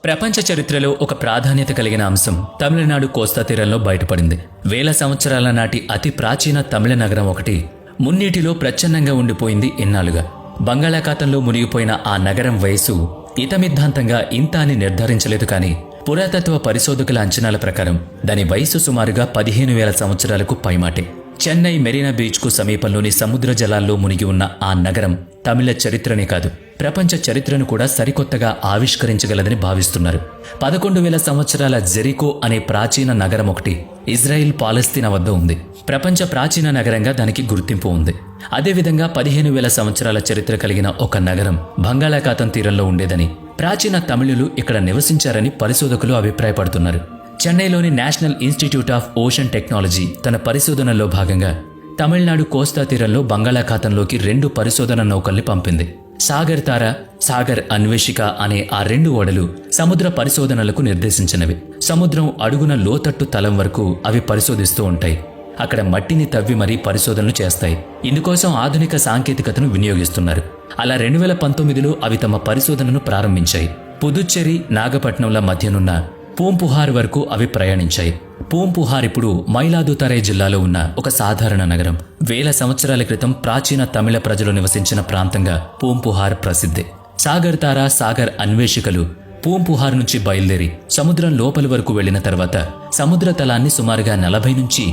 ప్రపంచ చరిత్రలో ఒక ప్రాధాన్యత కలిగిన అంశం తమిళనాడు కోస్తా తీరంలో బయటపడింది. వేల సంవత్సరాల నాటి అతి ప్రాచీన తమిళ నగరం ఒకటి మున్నీటిలో ప్రచ్ఛన్నంగా ఉండిపోయింది ఇన్నాళ్లుగా. బంగాళాఖాతంలో మునిగిపోయిన ఆ నగరం వయసు ఇతమిద్ధాంతంగా ఇంత అని నిర్ధారించలేదు, కానీ పురాతత్వ పరిశోధకుల అంచనాల ప్రకారం దాని వయసు సుమారుగా 15,000 సంవత్సరాలకు పైమాటే. చెన్నై మెరీనా బీచ్కు సమీపంలోని సముద్ర జలాల్లో మునిగి ఉన్న ఆ నగరం తమిళ చరిత్రనే కాదు, ప్రపంచ చరిత్రను కూడా సరికొత్తగా ఆవిష్కరించగలదని భావిస్తున్నారు. 11,000 సంవత్సరాల జెరికో అనే ప్రాచీన నగరం ఒకటి ఇజ్రాయిల్ పాలస్తీనా వద్ద ఉంది. ప్రపంచ ప్రాచీన నగరంగా దానికి గుర్తింపు ఉంది. అదేవిధంగా 15,000 సంవత్సరాల చరిత్ర కలిగిన ఒక నగరం బంగాళాఖాతం తీరంలో ఉండేదని, ప్రాచీన తమిళులు ఇక్కడ నివసించారని పరిశోధకులు అభిప్రాయపడుతున్నారు. చెన్నైలోని national institute of ocean technology తన పరిశోధనలో భాగంగా తమిళనాడు కోస్తా తీరంలో బంగాళాఖాతంలోకి 2 పరిశోధన నౌకల్ని పంపింది. సాగర్ తార, సాగర్ అన్వేషిక అనే ఆ 2 ఓడలు సముద్ర పరిశోధనలకు నిర్దేశించినవి. సముద్రం అడుగున లోతట్టు తలం వరకు అవి పరిశోధిస్తూ ఉంటాయి. అక్కడ మట్టిని తవ్వి మరీ పరిశోధనలు చేస్తాయి. ఇందుకోసం ఆధునిక సాంకేతికతను వినియోగిస్తున్నారు. అలా 2019లో అవి తమ పరిశోధనను ప్రారంభించాయి. పుదుచ్చేరి, నాగపట్నంల మధ్యనున్న పూంపుహార్ వరకు అవి ప్రయాణించాయి. పూంపుహార్ ఇప్పుడు మైలాదుతరై జిల్లాలో ఉన్న ఒక సాధారణ నగరం. వేల సంవత్సరాల క్రితం ప్రాచీన తమిళ ప్రజలు నివసించిన ప్రాంతంగా పూంపుహార్ ప్రసిద్ధి. సాగర్ తార, సాగర్ అన్వేషికలు పూంపుహార్ నుంచి బయలుదేరి సముద్రం లోపలి వరకు వెళ్లిన తర్వాత సముద్ర తలాన్ని సుమారుగా 40 నుంచి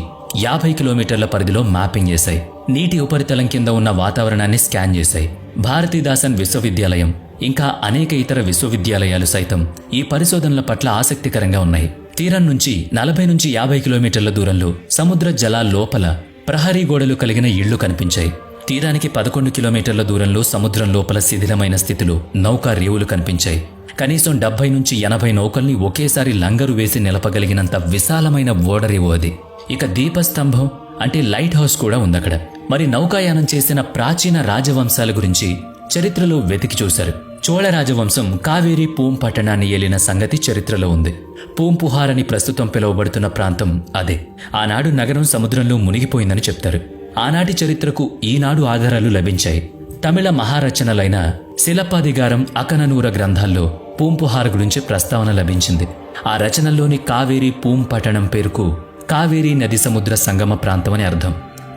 50 కిలోమీటర్ల పరిధిలో మ్యాపింగ్ చేశాయి. నీటి ఉపరితలం కింద ఉన్న వాతావరణాన్ని స్కాన్ చేశాయి. భారతీదాసన్ విశ్వవిద్యాలయం ఇంకా అనేక ఇతర విశ్వవిద్యాలయాలు సైతం ఈ పరిశోధనల పట్ల ఆసక్తికరంగా ఉన్నాయి. తీరం నుంచి 40 నుంచి 50 కిలోమీటర్ల దూరంలో సముద్ర జలాల లోపల ప్రహరీ గోడలు కలిగిన ఇళ్లు కనిపించాయి. తీరానికి 11 కిలోమీటర్ల దూరంలో సముద్రం లోపల శిథిలమైన స్థితిలో నౌకా రేవులు కనిపించాయి. కనీసం 70 నుంచి 80 నౌకల్ని ఒకేసారి లంగరు వేసి నిలపగలిగినంత విశాలమైన ఓడరేవు అది. ఇక దీపస్తంభం అంటే లైట్ హౌస్ కూడా ఉందక్కడ. మరి నౌకాయానం చేసిన ప్రాచీన రాజవంశాల గురించి చరిత్రలో వెతికి చూశారు. చోళ రాజవంశం కావేరీ పూం పట్టణాన్ని ఏలిన సంగతి చరిత్రలో ఉంది. పూంపుహార్ అని ప్రస్తుతం పిలువబడుతున్న ప్రాంతం అదే. ఆనాడు నగరం సముద్రంలో మునిగిపోయిందని చెప్తారు. ఆనాటి చరిత్రకు ఈనాడు ఆధారాలు లభించాయి. తమిళ మహారచనలైన శిలప్పాదిగారం, అకననూర గ్రంథాల్లో పూంపుహార్ గురించి ప్రస్తావన లభించింది. ఆ రచనల్లోని కావేరీ పూం పట్టణం పేరుకు కావేరీ నది సముద్ర సంగమ ప్రాంతమని అర్థం.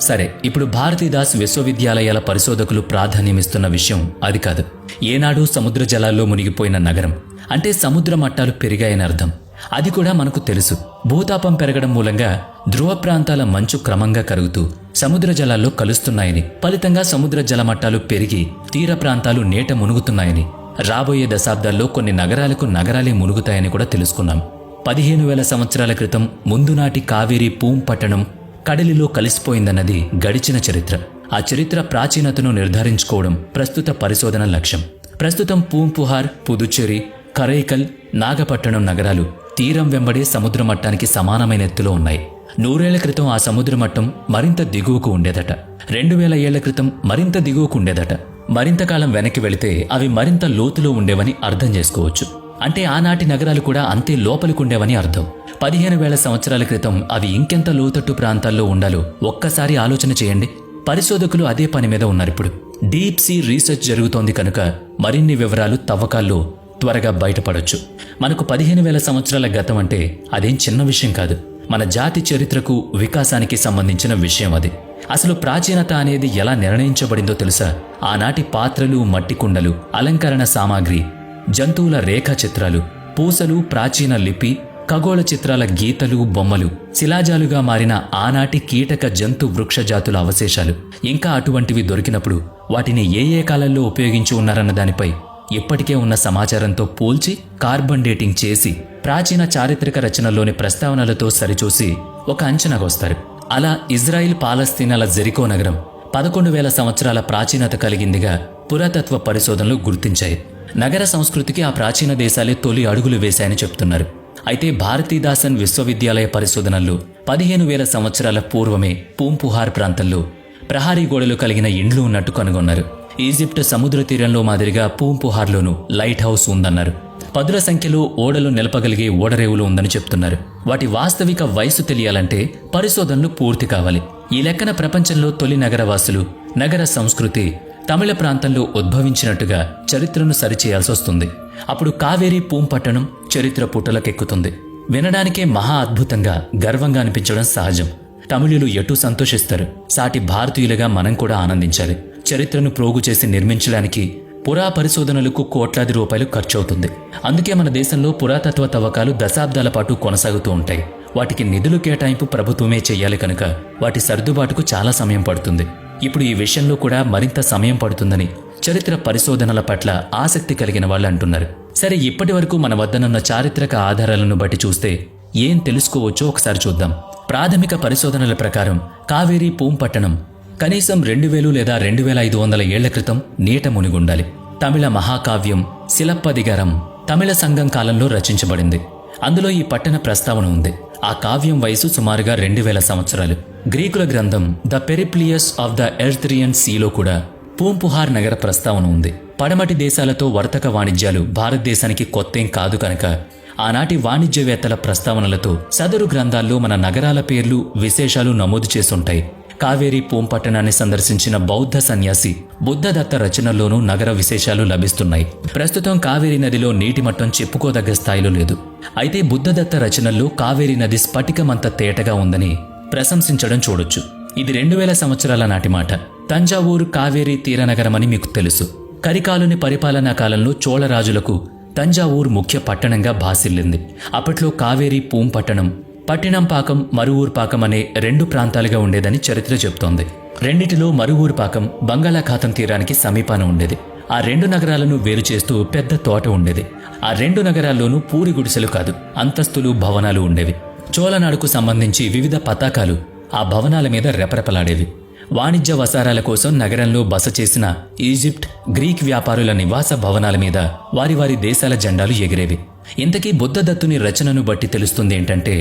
సరే, ఇప్పుడు భారతీదాస్ విశ్వవిద్యాలయాల పరిశోధకులు ప్రాధాన్యమిస్తున్న విషయం అది కాదు. ఏనాడు సముద్ర జలాల్లో మునిగిపోయిన నగరం అంటే సముద్ర మట్టాలు పెరిగాయని అర్థం. అది కూడా మనకు తెలుసు. భూతాపం పెరగడం మూలంగా ధ్రువ ప్రాంతాల మంచు క్రమంగా కరుగుతూ సముద్ర జలాల్లో కలుస్తున్నాయని, ఫలితంగా సముద్ర జలమట్టాలు పెరిగి తీర ప్రాంతాలు నేట మునుగుతున్నాయని, రాబోయే దశాబ్దాల్లో కొన్ని నగరాలకు నగరాలే మునుగుతాయని కూడా తెలుసుకున్నాం. 15,000 సంవత్సరాల క్రితం ముందునాటి కావేరీ పూం పట్టణం కడలిలో కలిసిపోయిందన్నది గడిచిన చరిత్ర. ఆ చరిత్ర ప్రాచీనతను నిర్ధారించుకోవడం ప్రస్తుత పరిశోధన లక్ష్యం. ప్రస్తుతం పూంపుహార్, పుదుచ్చేరి, కరైకల్, నాగపట్టణం నగరాలు తీరం వెంబడే సముద్ర మట్టానికి సమానమైన ఎత్తులో ఉన్నాయి. 100 ఏళ్ల క్రితం ఆ సముద్ర మట్టం మరింత దిగువకు ఉండేదట. 2000 ఏళ్ల క్రితం మరింత దిగువకు ఉండేదట. మరింత కాలం వెనక్కి వెళితే అవి మరింత లోతులో ఉండేవని అర్థం చేసుకోవచ్చు. అంటే ఆనాటి నగరాలు కూడా అంతే లోపలికుండేవని అర్థం. 15,000 సంవత్సరాల క్రితం అవి ఇంకెంత లోతట్టు ప్రాంతాల్లో ఉండాలో ఒక్కసారి ఆలోచన చేయండి. పరిశోధకులు అదే పని మీద ఉన్నారిప్పుడు. డీప్ సీ రీసెర్చ్ జరుగుతోంది కనుక మరిన్ని వివరాలు తవ్వకాల్లో త్వరగా బయటపడొచ్చు. మనకు 15,000 సంవత్సరాల గతం అంటే అదేం చిన్న విషయం కాదు. మన జాతి చరిత్రకు, వికాసానికి సంబంధించిన విషయం అది. అసలు ప్రాచీనత అనేది ఎలా నిర్ణయించబడిందో తెలుసా? ఆనాటి పాత్రలు, మట్టి కుండలు, అలంకరణ సామాగ్రి, జంతువుల రేఖా చిత్రాలు, పూసలు, ప్రాచీన లిపి, ఖగోళ చిత్రాల గీతలు, బొమ్మలు, శిలాజాలుగా మారిన ఆనాటి కీటక, జంతు, వృక్ష జాతుల అవశేషాలు ఇంకా అటువంటివి దొరికినప్పుడు వాటిని ఏ కాలంలో ఉపయోగించి ఉన్నారన్న దానిపై ఇప్పటికే ఉన్న సమాచారంతో పోల్చి కార్బన్ డేటింగ్ చేసి ప్రాచీన చారిత్రక రచనల్లోని ప్రస్తావనలతో సరిచూసి ఒక అంచనాకొస్తారు. అలా ఇజ్రాయిల్ పాలస్తీనాల జెరికో నగరం 11,000 సంవత్సరాల ప్రాచీనత కలిగిందిగా పురాతత్వ పరిశోధనలు గుర్తించాయి. నగర సంస్కృతికి ఆ ప్రాచీన దేశాలే తొలి అడుగులు వేశాయని చెప్తున్నారు. అయితే భారతీదాసన్ విశ్వవిద్యాలయ పరిశోధనల్లో 15,000 సంవత్సరాల పూర్వమే పూంపుహార్ ప్రాంతంలో ప్రహారీ గోడలు కలిగిన ఇండ్లు ఉన్నట్టు కనుగొన్నారు. ఈజిప్ట్ సముద్ర తీరంలో మాదిరిగా పూంపుహార్లోనూ లైట్ హౌస్ ఉందన్నారు. పదుల సంఖ్యలో ఓడలు నిలపగలిగే ఓడరేవులు ఉందని చెప్తున్నారు. వాటి వాస్తవిక వయసు తెలియాలంటే పరిశోధనలు పూర్తి కావాలి. ఈ లెక్కన ప్రపంచంలో తొలి నగరవాసులు, నగర సంస్కృతి తమిళ ప్రాంతంలో ఉద్భవించినట్టుగా చరిత్రను సరిచేయాల్సి వస్తుంది. అప్పుడు కావేరీ పూంపట్టణం చరిత్ర పుటలకెక్కుతుంది. వినడానికే మహా అద్భుతంగా గర్వంగా అనిపించడం సహజం. తమిళులు ఎటూ సంతోషిస్తారు, సాటి భారతీయులుగా మనం కూడా ఆనందించాలి. చరిత్రను ప్రోగు చేసి నిర్మించడానికి పరిశోధనలకు కోట్లాది రూపాయలు ఖర్చవుతుంది. అందుకే మన దేశంలో పురాతత్వ తవ్వకాలు దశాబ్దాల పాటు కొనసాగుతూ ఉంటాయి. వాటికి నిధులు కేటాయింపు ప్రభుత్వమే చెయ్యాలి కనుక వాటి సర్దుబాటుకు చాలా సమయం పడుతుంది. ఇప్పుడు ఈ విషయంలో కూడా మరింత సమయం పడుతుందని చరిత్ర పరిశోధనల పట్ల ఆసక్తి కలిగిన వాళ్ళు అంటున్నారు. సరే, ఇప్పటి వరకు మన వద్దనున్న చారిత్రక ఆధారాలను బట్టి చూస్తే ఏం తెలుసుకోవచ్చో ఒకసారి చూద్దాం. ప్రాథమిక పరిశోధనల ప్రకారం కావేరీ పూంపట్టణం కనీసం 2000 లేదా 2500 ఏళ్ల క్రితం నీట మునిగుండాలి. తమిళ మహాకావ్యం శిలప్పదిగరం తమిళ సంఘం కాలంలో రచించబడింది. అందులో ఈ పట్టణ ప్రస్తావన ఉంది. ఆ కావ్యం వయసు సుమారుగా 2000 సంవత్సరాలు. గ్రీకుల గ్రంథం ద పెరిప్లియస్ ఆఫ్ ద ఎర్త్రియన్ సీలో కూడా పూంపుహార్ నగర ప్రస్తావన ఉంది. పడమటి దేశాలతో వర్తక వాణిజ్యాలు భారతదేశానికి కొత్తేం కాదు కనుక ఆనాటి వాణిజ్యవేత్తల ప్రస్తావనలతో సదరు గ్రంథాల్లో మన నగరాల పేర్లు విశేషాలు నమోదు చేసుంటాయి. కావేరీ పూంపట్టణాన్ని సందర్శించిన బౌద్ధ సన్యాసి బుద్ధదత్త రచనల్లోనూ నగర విశేషాలు లభిస్తున్నాయి. ప్రస్తుతం కావేరీ నదిలో నీటి మట్టం చెప్పుకోదగ్గ స్థాయిలో లేదు. అయితే బుద్ధదత్త రచనల్లో కావేరీ నది స్ఫటికమంత తేటగా ఉందని ప్రశంసించడం చూడొచ్చు. ఇది 2000 సంవత్సరాల నాటి మాట. తంజావూరు కావేరీ తీరనగరమని మీకు తెలుసు. కరికాలుని పరిపాలనా కాలంలో చోళరాజులకు తంజావూరు ముఖ్య పట్టణంగా భాసిల్లింది. అప్పట్లో కావేరీ పూంపట్టణం పట్టినంపాకం మరువూర్పాకం అనే 2 ప్రాంతాలుగా ఉండేదని చరిత్ర చెప్తోంది. రెండిటిలో మరువూర్పాకం బంగాళాఖాతం తీరానికి సమీపాన ఉండేది. ఆ 2 నగరాలను వేరు చేస్తూ పెద్ద తోట ఉండేది. ఆ 2 నగరాల్లోనూ పూరి గుడిసెలు కాదు, అంతస్తులు భవనాలు ఉండేవి. చోళనాడుకు సంబంధించి వివిధ పతాకాలు ఆ భవనాల మీద రెపరెపలాడేవి. వాణిజ్య వసారాల కోసం నగరంలో బస చేసిన ఈజిప్ట్, గ్రీక్ వ్యాపారుల నివాస భవనాల మీద వారి వారి దేశాల జెండాలు ఎగిరేవి. ఇంతకీ బుద్ధదత్తుని రచనను బట్టి తెలుస్తుంది ఏంటంటే,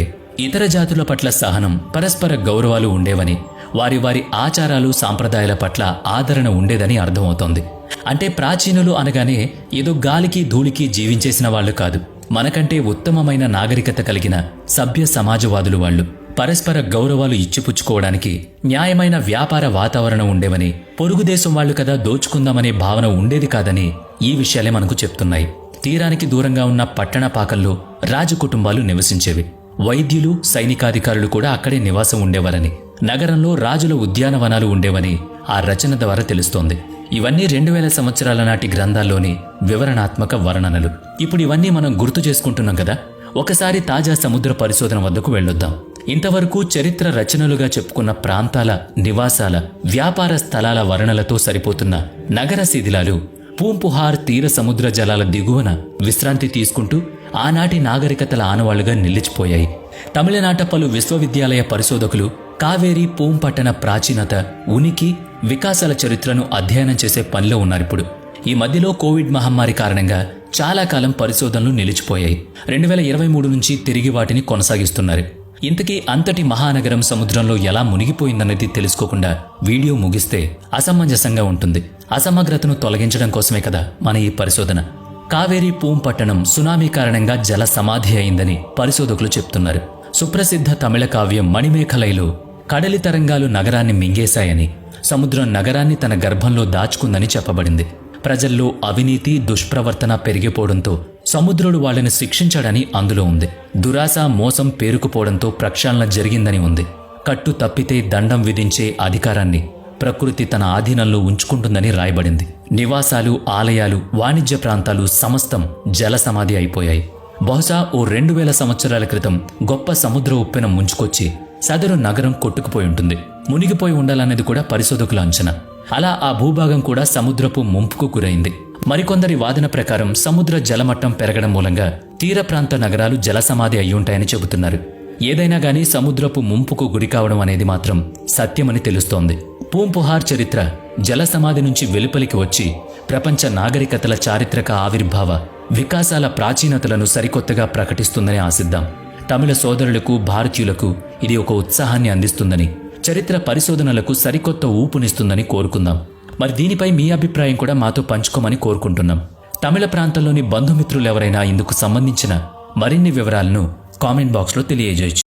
ఇతర జాతుల పట్ల సహనం, పరస్పర గౌరవాలు ఉండేవని, వారి వారి ఆచారాలు సాంప్రదాయాల పట్ల ఆదరణ ఉండేదని అర్థమవుతోంది. అంటే ప్రాచీనులు అనగానే ఏదో గాలికి ధూళికి జీవించేసిన వాళ్ళు కాదు, మనకంటే ఉత్తమమైన నాగరికత కలిగిన సభ్య సమాజవాదులు వాళ్ళు. పరస్పర గౌరవాలు ఇచ్చిపుచ్చుకోవడానికి న్యాయమైన వ్యాపార వాతావరణం ఉండేవని, పొరుగు దేశం వాళ్లు కదా దోచుకుందామనే భావన ఉండేది కాదని ఈ విషయాలే మనకు చెప్తున్నాయి. తీరానికి దూరంగా ఉన్న పట్టణ పాకల్లో రాజకుటుంబాలు నివసించేవి. వైద్యులు, సైనికాధికారులు కూడా అక్కడే నివాసం ఉండేవారని, నగరంలో రాజుల ఉద్యానవనాలు ఉండేవని ఆ రచన ద్వారా తెలుస్తోంది. ఇవన్నీ 2000 సంవత్సరాల నాటి గ్రంథాల్లోని వివరణాత్మక వర్ణనలు. ఇప్పుడు ఇవన్నీ మనం గుర్తు చేసుకుంటున్నాం కదా. ఒకసారి తాజా సముద్ర పరిశోధన వద్దకు వెళ్ళొద్దాం. ఇంతవరకు చరిత్ర రచనలుగా చెప్పుకున్న ప్రాంతాల, నివాసాల, వ్యాపార స్థలాల వర్ణనలతో సరిపోతున్న నగర శిథిలాలు పూంపుహార్ తీర సముద్ర జలాల దిగువన విశ్రాంతి తీసుకుంటూ ఆనాటి నాగరికతల ఆనవాళ్లుగా నిలిచిపోయాయి. తమిళనాట పలు విశ్వవిద్యాలయ పరిశోధకులు కావేరీ పూంపట్టణ ప్రాచీనత, ఉనికి, వికాసాల చరిత్రను అధ్యయనం చేసే పనిలో ఉన్నారిప్పుడు. ఈ మధ్యలో కోవిడ్ మహమ్మారి కారణంగా చాలా కాలం పరిశోధనలు నిలిచిపోయాయి. 2023 నుంచి తిరిగి వాటిని కొనసాగిస్తున్నారు. ఇంతకీ అంతటి మహానగరం సముద్రంలో ఎలా మునిగిపోయిందన్నది తెలుసుకోకుండా వీడియో ముగిస్తే అసమంజసంగా ఉంటుంది. అసమగ్రతను తొలగించడం కోసమే కదా మన ఈ పరిశోధన. కావేరీ పూంపట్టణం సునామీ కారణంగా జల సమాధి అయిందని పరిశోధకులు చెప్తున్నారు. సుప్రసిద్ధ తమిళ కావ్యం మణిమేఖలైలో కడలి తరంగాలు నగరాన్ని మింగేశాయని, సముద్రం నగరాన్ని తన గర్భంలో దాచుకుందని చెప్పబడింది. ప్రజల్లో అవినీతి, దుష్ప్రవర్తన పెరిగిపోవడంతో సముద్రుడు వాళ్ళని శిక్షించాడని అందులో ఉంది. దురాశ, మోసం పేరుకుపోవడంతో ప్రక్షాళన జరిగిందని ఉంది. కట్టు తప్పితే దండం విధించే అధికారాన్ని ప్రకృతి తన ఆధీనంలో ఉంచుకుంటుందని రాయబడింది. నివాసాలు, ఆలయాలు, వాణిజ్య ప్రాంతాలు సమస్తం జల సమాధి అయిపోయాయి. బహుశా ఓ 2000 సంవత్సరాల క్రితం గొప్ప సముద్ర ఉప్పెన ముంచుకొచ్చి సదరు నగరం కొట్టుకుపోయి ఉంటుంది. మునిగిపోయి ఉండాలన్నది కూడా పరిశోధకుల అంచనా. అలా ఆ భూభాగం కూడా సముద్రపు ముంపుకు గురైంది. మరికొందరి వాదన ప్రకారం సముద్ర జలమట్టం పెరగడం మూలంగా తీర ప్రాంత నగరాలు జలసమాధి అయ్యుంటాయని చెబుతున్నారు. ఏదైనా గానీ సముద్రపు ముంపుకు గురికావడం అనేది మాత్రం సత్యమని తెలుస్తోంది. పూంపుహార్ చరిత్ర జలసమాధి నుంచి వెలుపలికి వచ్చి ప్రపంచ నాగరికతల చారిత్రక ఆవిర్భావ, వికాసాల ప్రాచీనతలను సరికొత్తగా ప్రకటిస్తుందని ఆశిద్దాం. తమిళ సోదరులకు, భారతీయులకు ఇది ఒక ఉత్సాహాన్ని అందిస్తుందని, చరిత్ర పరిశోధనలకు సరికొత్త ఊపునిస్తుందని కోరుకుందాం. మరి దీనిపై మీ అభిప్రాయం కూడా మాతో పంచుకోమని కోరుకుంటున్నాం. తమిళ ప్రాంతంలోని బంధుమిత్రులు ఎవరైనా ఇందుకు సంబంధించిన మరిన్ని వివరాలను కామెంట్ బాక్స్లో తెలియజేయచ్చు.